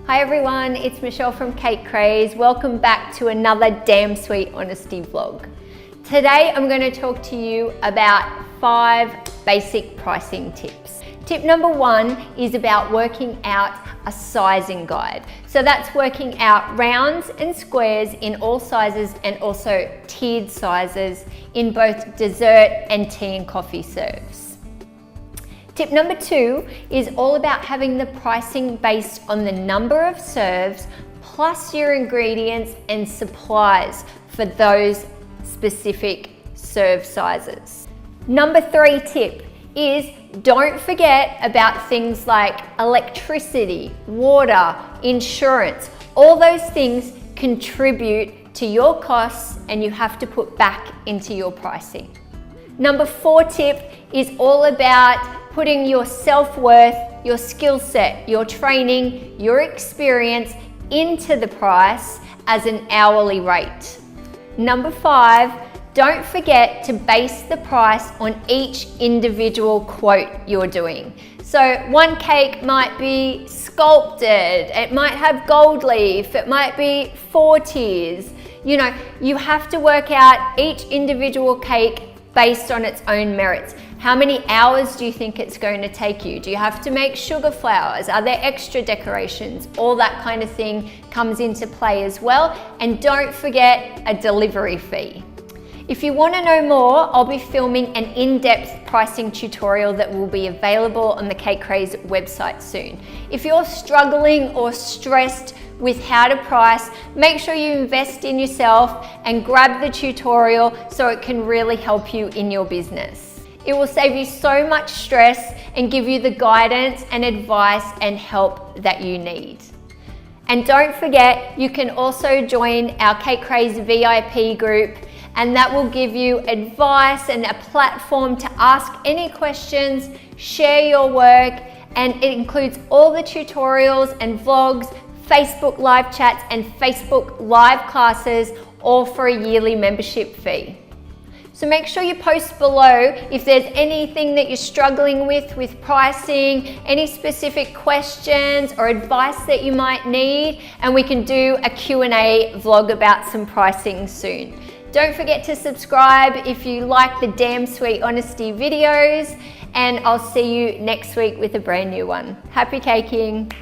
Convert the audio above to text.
Hi everyone, it's Michelle from Cake Craze. Welcome back to another Damn Sweet Honesty vlog. Today I'm going to talk to you about 5 basic pricing tips. Tip number 1 is about working out a sizing guide. So that's working out rounds and squares in all sizes and also tiered sizes in both dessert and tea and coffee serves. Tip number 2 is all about having the pricing based on the number of serves plus your ingredients and supplies for those specific serve sizes. Number 3 tip is don't forget about things like electricity, water, insurance. All those things contribute to your costs and you have to put back into your pricing. Number 4 tip is all about putting your self-worth, your skill set, your training, your experience into the price as an hourly rate. Number 5, don't forget to base the price on each individual quote you're doing. So one cake might be sculpted, it might have gold leaf, it might be 4 tiers. You know, you have to work out each individual cake based on its own merits. How many hours do you think it's going to take you? Do you have to make sugar flowers? Are there extra decorations? All that kind of thing comes into play as well. And don't forget a delivery fee. If you want to know more, I'll be filming an in-depth pricing tutorial that will be available on the Cake Craze website soon. If you're struggling or stressed with how to price, make sure you invest in yourself and grab the tutorial so it can really help you in your business. It will save you so much stress and give you the guidance and advice and help that you need. And don't forget, you can also join our Cake Craze VIP group, and that will give you advice and a platform to ask any questions, share your work, and it includes all the tutorials and vlogs, Facebook live chats and Facebook live classes, all for a yearly membership fee. So make sure you post below if there's anything that you're struggling with pricing, any specific questions or advice that you might need, and we can do a Q&A vlog about some pricing soon. Don't forget to subscribe if you like the Damn Sweet Honesty videos, and I'll see you next week with a brand new one. Happy caking!